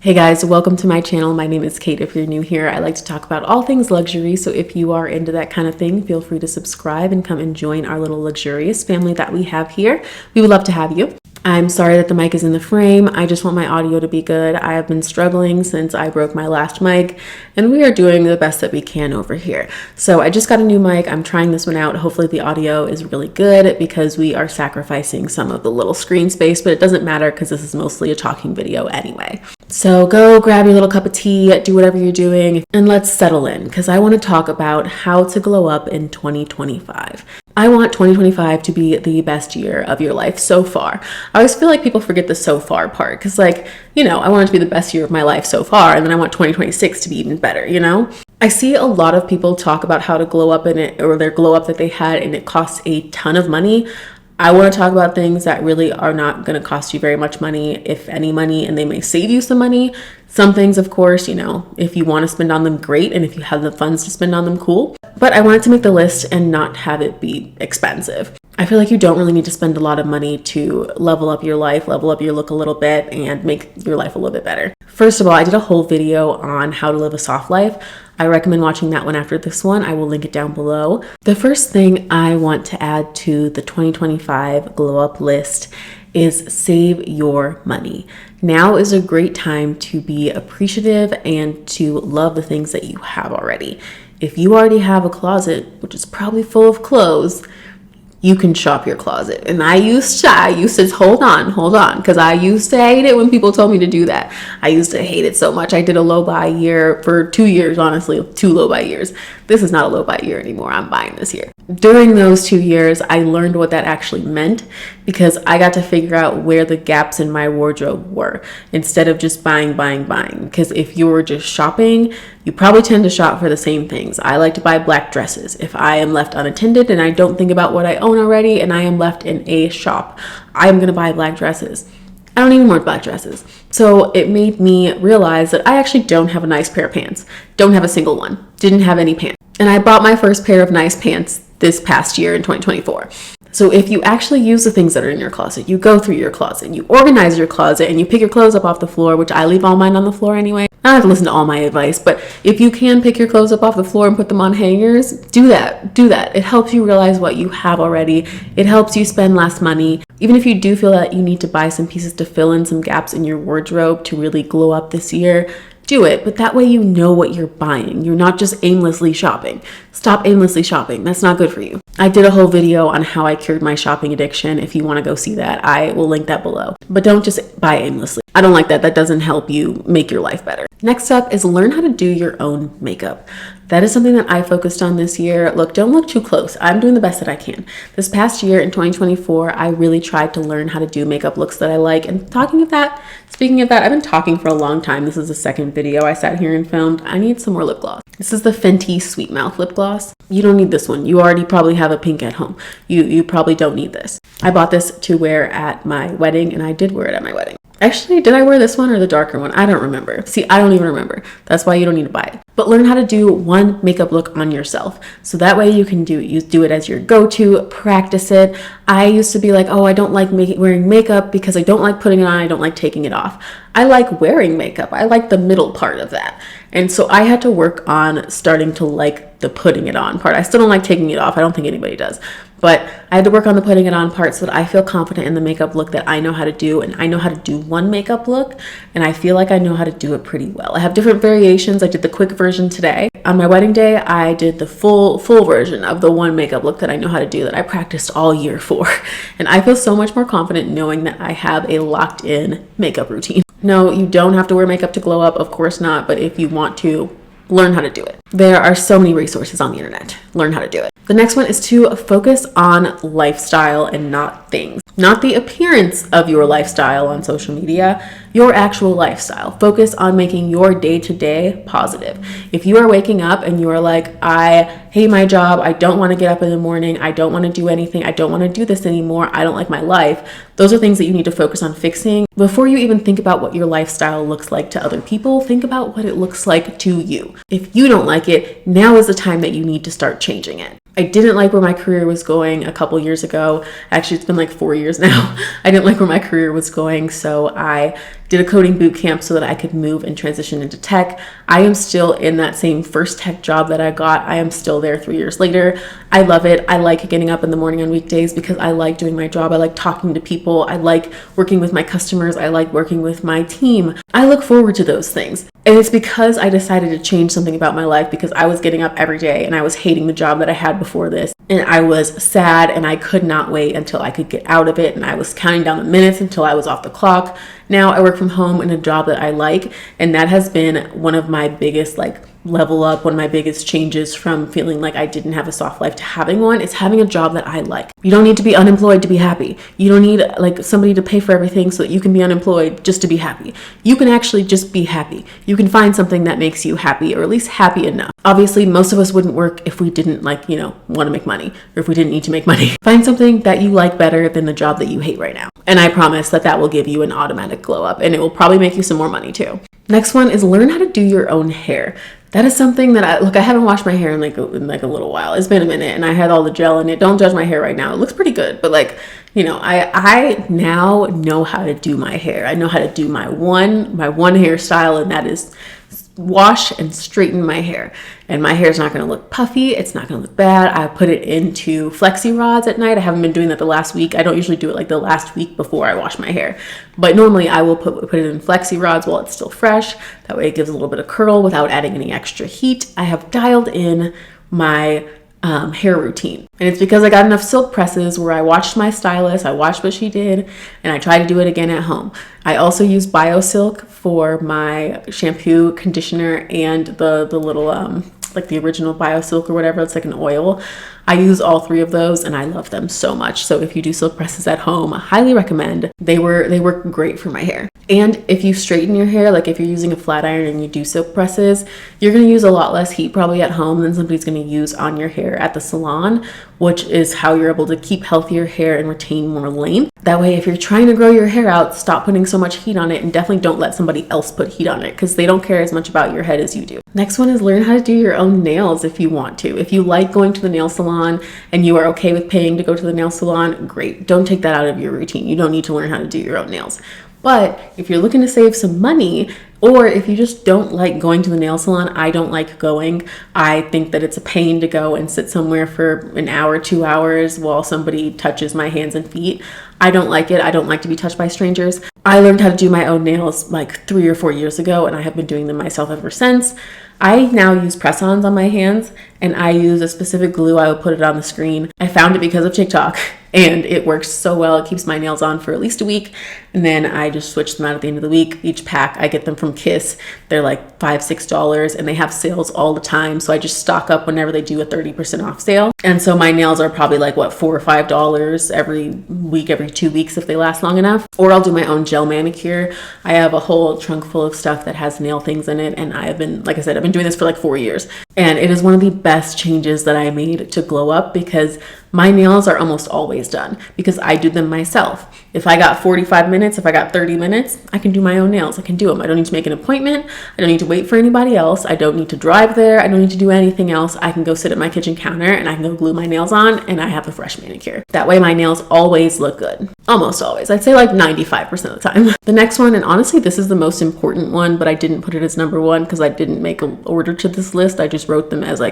Hey guys, welcome to my channel. My name is Kate. If you're new here, I like to talk about all things luxury. So if you are into that kind of thing, feel free to subscribe and come and join our little luxurious family that we have here. We would love to have you. I'm sorry that the mic is in the frame. I just want my audio to be good. I have been struggling since I broke my last mic, and we are doing the best that we can over here. So I just got a new mic. I'm trying this one out. Hopefully the audio is really good because we are sacrificing some of the little screen space, but it doesn't matter because this is mostly a talking video anyway. So go grab your little cup of tea, do whatever you're doing, and let's settle in because I want to talk about how to glow up in 2025. I want 2025 to be the best year of your life so far. I always feel like people forget the so far part because I want it to be the best year of my life so far, and then I want 2026 to be even better, I see a lot of people talk about how to glow up in it, or their glow up that they had, and it costs a ton of money. I want to talk about things that really are not going to cost you very much money, if any money, and they may save you some money. Some things, of course, if you want to spend on them, great. And if you have the funds to spend on them, cool. But I wanted to make the list and not have it be expensive. I feel like you don't really need to spend a lot of money to level up your life, level up your look a little bit, and make your life a little bit better. First of all, I did a whole video on how to live a soft life. I recommend watching that one after this one. I will link it down below. The first thing I want to add to the 2025 glow up list is save your money. Now is a great time to be appreciative and to love the things that you have already. If you already have a closet, which is probably full of clothes, you can shop your closet. And I used to hold on, because I used to hate it when people told me to do that. I used to hate it so much. I did a low buy year for 2 years, honestly, 2 low buy years. This is not a low buy year anymore. I'm buying this year. During those 2 years, I learned what that actually meant because I got to figure out where the gaps in my wardrobe were instead of just buying. Because if you were just shopping, you probably tend to shop for the same things. I like to buy black dresses. If I am left unattended and I don't think about what I own already and I am left in a shop, I'm going to buy black dresses. I don't even wear black dresses. So it made me realize that I actually don't have a nice pair of pants. Don't have a single one. Didn't have any pants. And I bought my first pair of nice pants this past year in 2024. So if you actually use the things that are in your closet, you go through your closet, you organize your closet, and you pick your clothes up off the floor, which I leave all mine on the floor anyway. I don't have to listen to all my advice, but if you can pick your clothes up off the floor and put them on hangers, do that. It helps you realize what you have already. It helps you spend less money. Even if you do feel that you need to buy some pieces to fill in some gaps in your wardrobe to really glow up this year, do it, but that way you know what you're buying. You're not just aimlessly shopping. Stop aimlessly shopping. That's not good for you. I did a whole video on how I cured my shopping addiction. If you want to go see that, I will link that below. But don't just buy aimlessly. I don't like that. That doesn't help you make your life better. Next up is learn how to do your own makeup. That is something that I focused on this year. Look, don't look too close. I'm doing the best that I can. This past year in 2024, I really tried to learn how to do makeup looks that I like. And speaking of that, I've been talking for a long time. This is the second video I sat here and filmed. I need some more lip gloss. This is the Fenty Sweet Mouth lip gloss. You don't need this one. You already probably have a pink at home. You probably don't need this. I bought this to wear at my wedding, and I did wear it at my wedding. Actually, did I wear this one or the darker one? I don't remember. See, I don't even remember. That's why you don't need to buy it. But learn how to do one makeup look on yourself. So that way you do it as your go-to, practice it. I used to be like, oh, I don't like wearing makeup because I don't like putting it on. I don't like taking it off. I like wearing makeup. I like the middle part of that. And so I had to work on starting to like the putting it on part. I still don't like taking it off. I don't think anybody does. But I had to work on the putting it on part so that I feel confident in the makeup look that I know how to do. And I know how to do one makeup look. And I feel like I know how to do it pretty well. I have different variations. I did the quick version today. On my wedding day, I did the full version of the one makeup look that I know how to do, that I practiced all year for. And I feel so much more confident knowing that I have a locked in makeup routine. No, you don't have to wear makeup to glow up. Of course not. But if you want to, learn how to do it. There are so many resources on the internet. Learn how to do it. The next one is to focus on lifestyle and not things. Not the appearance of your lifestyle on social media, your actual lifestyle. Focus on making your day-to-day positive. If you are waking up and you are like, I hate my job, I don't want to get up in the morning, I don't want to do anything, I don't want to do this anymore, I don't like my life, those are things that you need to focus on fixing. Before you even think about what your lifestyle looks like to other people, think about what it looks like to you. If you don't like it, now is the time that you need to start changing it. I didn't like where my career was going a couple years ago. Actually, it's been like 4 years now. I didn't like where my career was going, so I did a coding boot camp so that I could move and transition into tech. I am still in that same first tech job that I got. I am still there 3 years later. I love it. I like getting up in the morning on weekdays because I like doing my job. I like talking to people. I like working with my customers. I like working with my team. I look forward to those things. And it's because I decided to change something about my life, because I was getting up every day and I was hating the job that I had before this. And I was sad and I could not wait until I could get out of it. And I was counting down the minutes until I was off the clock. Now I work from home in a job that I like. And that has been one of my biggest level up, one of my biggest changes from feeling like I didn't have a soft life to having one, is having a job that I like. You don't need to be unemployed to be happy. You don't need somebody to pay for everything so that you can be unemployed just to be happy. You can actually just be happy. You can find something that makes you happy, or at least happy enough. Obviously, most of us wouldn't work if we didn't want to make money, or if we didn't need to make money. Find something that you like better than the job that you hate right now. And I promise that will give you an automatic glow up, and it will probably make you some more money too. Next one is learn how to do your own hair. That is something that I haven't washed my hair in a little while. It's been a minute, and I had all the gel in it. Don't judge my hair right now. It looks pretty good, but I now know how to do my hair. I know how to do my one hairstyle, and that is wash and straighten my hair. And my hair is not going to look puffy. It's not going to look bad. I put it into flexi rods at night. I haven't been doing that the last week. I don't usually do it the last week before I wash my hair. But normally I will put it in flexi rods while it's still fresh. That way it gives a little bit of curl without adding any extra heat. I have dialed in my hair routine. And it's because I got enough silk presses where I watched my stylist, I watched what she did, and I try to do it again at home. I also use BioSilk for my shampoo, conditioner, and the little the original BioSilk or whatever. It's like an oil. I use all three of those and I love them so much. So if you do silk presses at home, I highly recommend. They work great for my hair. And if you straighten your hair, if you're using a flat iron and you do silk presses, you're going to use a lot less heat probably at home than somebody's going to use on your hair at the salon, which is how you're able to keep healthier hair and retain more length. That way, if you're trying to grow your hair out, stop putting so much heat on it, and definitely don't let somebody else put heat on it, because they don't care as much about your head as you do. Next one is learn how to do your own nails if you want to. If you like going to the nail salon and you are okay with paying to go to the nail salon, great. Don't take that out of your routine. You don't need to learn how to do your own nails. But if you're looking to save some money, or if you just don't like going to the nail salon, I don't like going. I think that it's a pain to go and sit somewhere for an hour, 2 hours while somebody touches my hands and feet. I don't like it. I don't like to be touched by strangers. I learned how to do my own nails 3 or 4 years ago, and I have been doing them myself ever since. I now use press-ons on my hands, and I use a specific glue. I will put it on the screen. I found it because of TikTok, and it works so well. It keeps my nails on for at least a week, and then I just switch them out at the end of the week. Each pack, I get them from Kiss. They're $5, $6, and they have sales all the time, so I just stock up whenever they do a 30% off sale. And so my nails are probably $4 or $5 every week, every 2 weeks if they last long enough. Or I'll do my own gel manicure. I have a whole trunk full of stuff that has nail things in it, and I've been doing this for 4 years. And it is one of the best changes that I made to glow up, because my nails are almost always done because I do them myself. If I got 45 minutes, if I got 30 minutes, I can do my own nails. I can do them. I don't need to make an appointment. I don't need to wait for anybody else. I don't need to drive there. I don't need to do anything else. I can go sit at my kitchen counter and I can go glue my nails on, and I have a fresh manicure. That way my nails always look good. Almost always. I'd say 95% of the time. The next one, and honestly this is the most important one, but I didn't put it as number one because I didn't make an order to this list. I just wrote them as they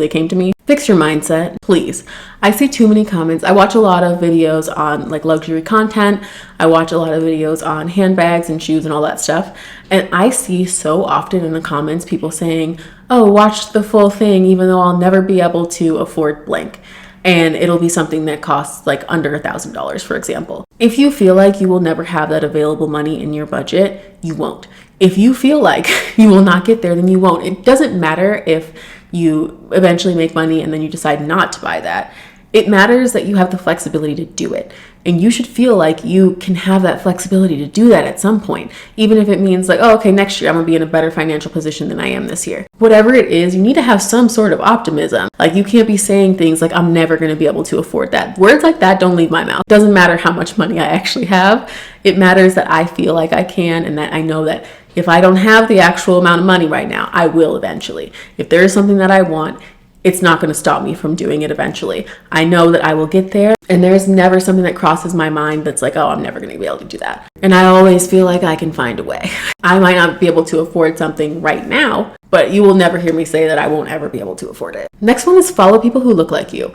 came to me. Fix your mindset, please. I see too many comments. I watch a lot of videos on luxury content. I watch a lot of videos on handbags and shoes and all that stuff. And I see so often in the comments people saying, oh, watch the full thing even though I'll never be able to afford blank. And it'll be something that costs under $1,000, for example. If you feel like you will never have that available money in your budget, you won't. If you feel like you will not get there, then you won't. It doesn't matter if you eventually make money and then you decide not to buy that. It matters that you have the flexibility to do it. And you should feel like you can have that flexibility to do that at some point, even if it means okay, next year I'm gonna be in a better financial position than I am this year. Whatever it is, you need to have some sort of optimism. You can't be saying things I'm never gonna be able to afford that. Words like that don't leave my mouth. It doesn't matter how much money I actually have. It matters that I feel like I can, and that I know that if I don't have the actual amount of money right now, I will eventually. If there is something that I want, it's not going to stop me from doing it eventually. I know that I will get there, and there's never something that crosses my mind that's like, oh, I'm never going to be able to do that. And I always feel like I can find a way. I might not be able to afford something right now, but you will never hear me say that I won't ever be able to afford it. Next one is follow people who look like you.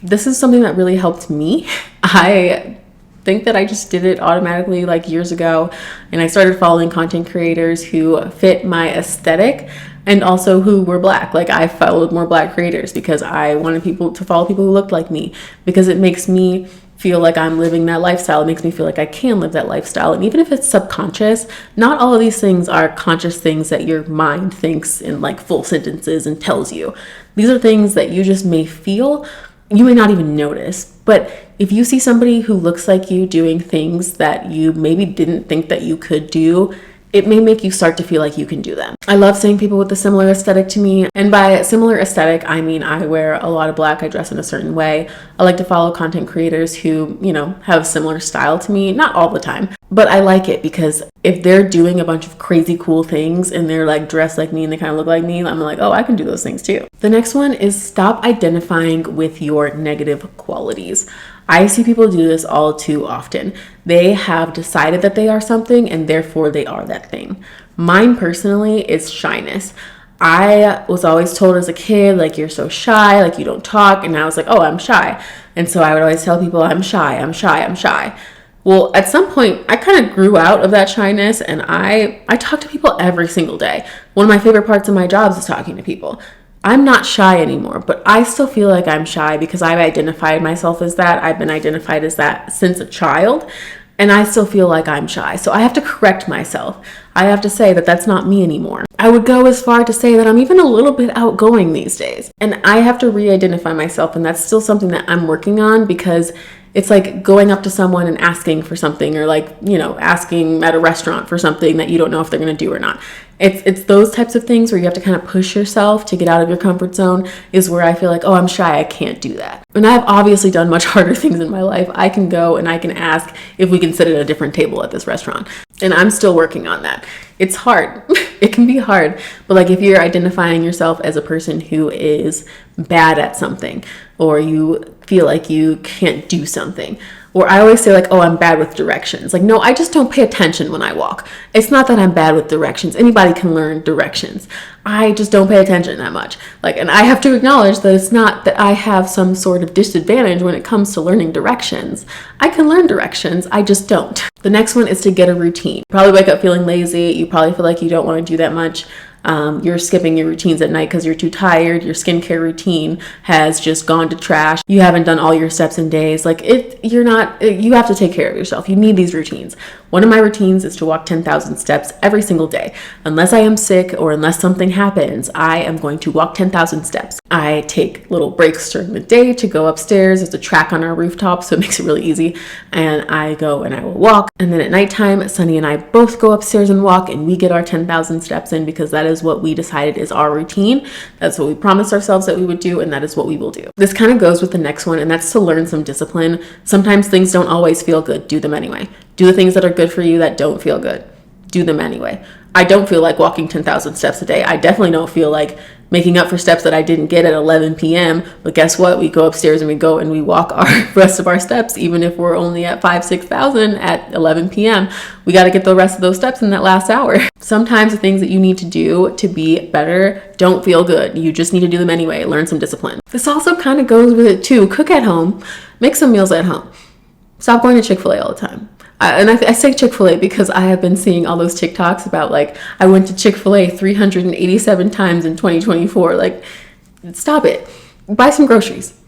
This is something that really helped me. I think that I just did it automatically like years ago, and I started following content creators who fit my aesthetic and also who were Black. Like, I followed more Black creators because I wanted people to follow people who looked like me, because it makes me feel like I'm living that lifestyle. It makes me feel like I can live that lifestyle. And even if it's subconscious, not all of these things are conscious things that your mind thinks in like full sentences and tells you. These are things that you just may feel, you may not even notice. But if you see somebody who looks like you doing things that you maybe didn't think that you could do, it may make you start to feel like you can do them. I love seeing people with a similar aesthetic to me. And by similar aesthetic, I mean I wear a lot of Black, I dress in a certain way. I like to follow content creators who, have a similar style to me, not all the time. But I like it because if they're doing a bunch of crazy cool things and they're like dressed like me and they kind of look like me, I'm like, oh, I can do those things too. The next one is stop identifying with your negative qualities. I see people do this all too often. They have decided that they are something and therefore they are that thing. Mine personally is shyness. I was always told as a kid, like, you're so shy, like you don't talk. And I was like, oh, I'm shy. And so I would always tell people, I'm shy, I'm shy, I'm shy. Well, at some point, I kind of grew out of that shyness, and I talk to people every single day. One of my favorite parts of my job is talking to people. I'm not shy anymore, but I still feel like I'm shy because I've identified myself as that. I've been identified as that since a child, and I still feel like I'm shy. So I have to correct myself. I have to say that that's not me anymore. I would go as far to say that I'm even a little bit outgoing these days, and I have to re-identify myself, and that's still something that I'm working on, because it's like going up to someone and asking for something, or like, asking at a restaurant for something that you don't know if they're going to do or not. It's those types of things where you have to kind of push yourself to get out of your comfort zone, is where I feel like, oh, I'm shy, I can't do that. And I've obviously done much harder things in my life. I can go and I can ask if we can sit at a different table at this restaurant. And I'm still working on that. It's hard. It can be hard. But like, if you're identifying yourself as a person who is bad at something, or you feel like you can't do something, or I always say like, oh, I'm bad with directions. Like, no, I just don't pay attention when I walk. It's not that I'm bad with directions. Anybody can learn directions. I just don't pay attention that much. Like, and I have to acknowledge that it's not that I have some sort of disadvantage when it comes to learning directions. I can learn directions, I just don't. The next one is to get a routine. Probably wake up feeling lazy. You probably feel like you don't want to do that much. You're skipping your routines at night because you're too tired. Your skincare routine has just gone to trash. You haven't done all your steps in days. You have to take care of yourself. You need these routines. One of my routines is to walk 10,000 steps every single day. Unless I am sick or unless something happens, I am going to walk 10,000 steps. I take little breaks during the day to go upstairs. There's a track on our rooftop, so it makes it really easy. And I go and I will walk. And then at nighttime, Sunny and I both go upstairs and walk, and we get our 10,000 steps in, because that is what we decided is our routine. That's what we promised ourselves that we would do, and that is what we will do. This kind of goes with the next one, and that's to learn some discipline. Sometimes things don't always feel good. Do them anyway. Do the things that are good for you that don't feel good. Do them anyway. I don't feel like walking 10,000 steps a day. I definitely don't feel like making up for steps that I didn't get at 11 p.m. But guess what? We go upstairs and we go and we walk our rest of our steps, even if we're only at 6,000 at 11 p.m. We got to get the rest of those steps in that last hour. Sometimes the things that you need to do to be better don't feel good. You just need to do them anyway. Learn some discipline. This also kind of goes with it too. Cook at home. Make some meals at home. Stop going to Chick-fil-A all the time. I say Chick-fil-A because I have been seeing all those TikToks about like, I went to Chick-fil-A 387 times in 2024. Like, stop it. Buy some groceries,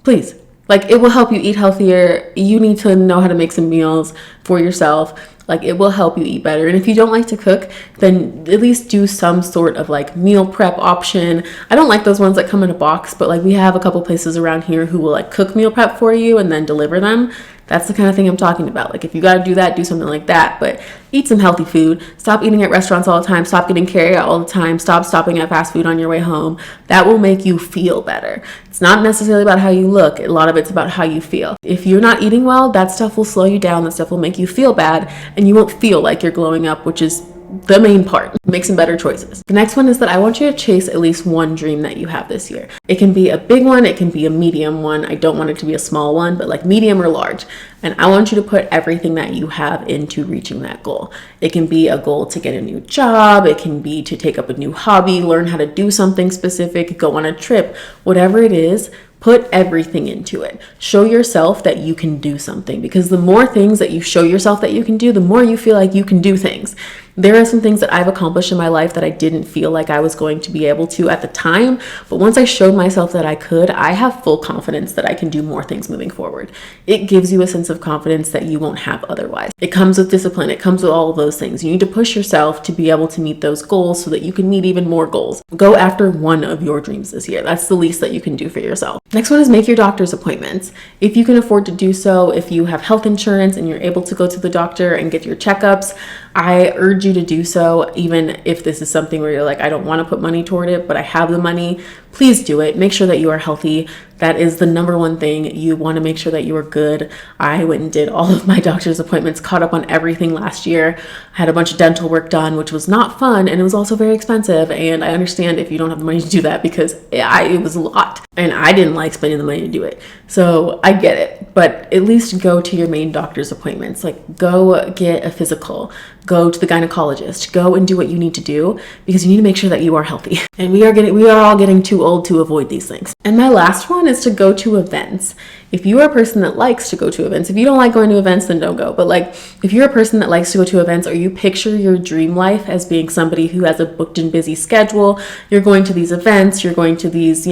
please. Like, it will help you eat healthier. You need to know how to make some meals for yourself. Like, it will help you eat better. And if you don't like to cook, then at least do some sort of like meal prep option. I don't like those ones that come in a box, but like, we have a couple places around here who will like cook meal prep for you and then deliver them. That's the kind of thing I'm talking about. Like, if you got to do that, do something like that. But eat some healthy food. Stop eating at restaurants all the time. Stop getting carry out all the time. Stop stopping at fast food on your way home. That will make you feel better. It's not necessarily about how you look. A lot of it's about how you feel. If you're not eating well, that stuff will slow you down. That stuff will make you feel bad, and you won't feel like you're glowing up, which is the main part. Make some better choices. The next one is that I want you to chase at least one dream that you have this year. It can be a big one, it can be a medium one. I don't want it to be a small one, but like medium or large. And I want you to put everything that you have into reaching that goal. It can be a goal to get a new job, it can be to take up a new hobby, learn how to do something specific, go on a trip, whatever it is. Put everything into it. Show yourself that you can do something, because the more things that you show yourself that you can do, the more you feel like you can do things. There are some things that I've accomplished in my life that I didn't feel like I was going to be able to at the time, but once I showed myself that I could, I have full confidence that I can do more things moving forward. It gives you a sense of confidence that you won't have otherwise. It comes with discipline. It comes with all of those things. You need to push yourself to be able to meet those goals so that you can meet even more goals. Go after one of your dreams this year. That's the least that you can do for yourself. Next one is make your doctor's appointments. If you can afford to do so, if you have health insurance and you're able to go to the doctor and get your checkups, I urge you to do so. Even if this is something where you're like, I don't want to put money toward it, but I have the money, please do it. Make sure that you are healthy. That is the number one thing. You want to make sure that you are good. I went and did all of my doctor's appointments, caught up on everything last year. I had a bunch of dental work done, which was not fun, and it was also very expensive. And I understand if you don't have the money to do that, because it was a lot and I didn't like spending the money to do it. So I get it, but at least go to your main doctor's appointments. Like, go get a physical, go to the gynecologist, go and do what you need to do, because you need to make sure that you are healthy. And we are all getting too old to avoid these things. And my last one is to go to events. If you are a person that likes to go to events, if you don't like going to events, then don't go. But like, if you're a person that likes to go to events, or you picture your dream life as being somebody who has a booked and busy schedule, you're going to these events, you're going to these,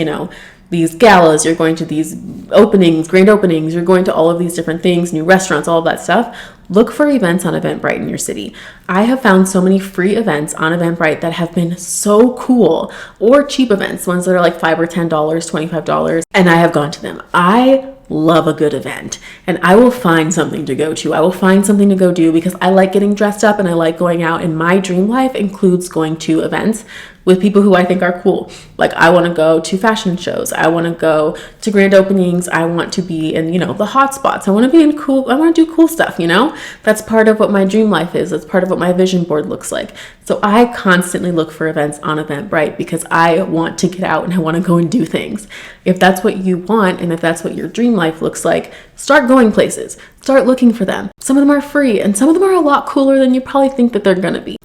these galas, you're going to these openings, grand openings, you're going to all of these different things, new restaurants, all of that stuff. Look for events on Eventbrite in your city. I have found so many free events on Eventbrite that have been so cool, or cheap events, ones that are like $5 or $10, $25, and I have gone to them. I love a good event, and I will find something to go to. I will find something to go do, because I like getting dressed up and I like going out, and my dream life includes going to events with people who I think are cool. Like, I want to go to fashion shows. I want to go to grand openings. I want to be in, the hot spots. I want to be in I want to do cool stuff, That's part of what my dream life is. That's part of what my vision board looks like. So I constantly look for events on Eventbrite, because I want to get out and I want to go and do things. If that's what you want, and if that's what your dream life looks like, start going places. Start looking for them. Some of them are free, and some of them are a lot cooler than you probably think that they're going to be.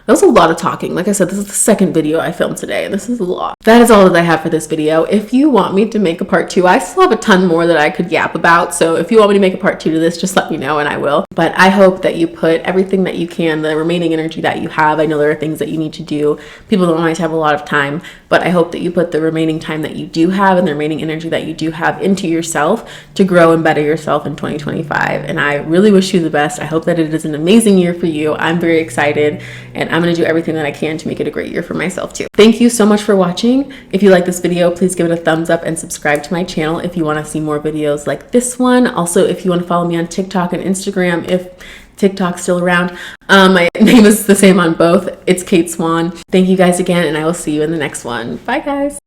That was a lot of talking. Like I said, this is the second video I filmed today, and this is a lot. That is all that I have for this video. If you want me to make a part 2, I still have a ton more that I could yap about. So if you want me to make a part 2 to this, just let me know and I will. But I hope that you put everything that you can, the remaining energy that you have. I know there are things that you need to do. People don't always have a lot of time, but I hope that you put the remaining time that you do have and the remaining energy that you do have into yourself to grow and better yourself in 2025. And I really wish you the best. I hope that it is an amazing year for you. I'm very excited, and I'm going to do everything that I can to make it a great year for myself too. Thank you so much for watching. If you like this video, please give it a thumbs up and subscribe to my channel if you want to see more videos like this one. Also, if you want to follow me on TikTok and Instagram, if TikTok's still around, my name is the same on both. It's Kate Swan. Thank you guys again, and I will see you in the next one. Bye guys.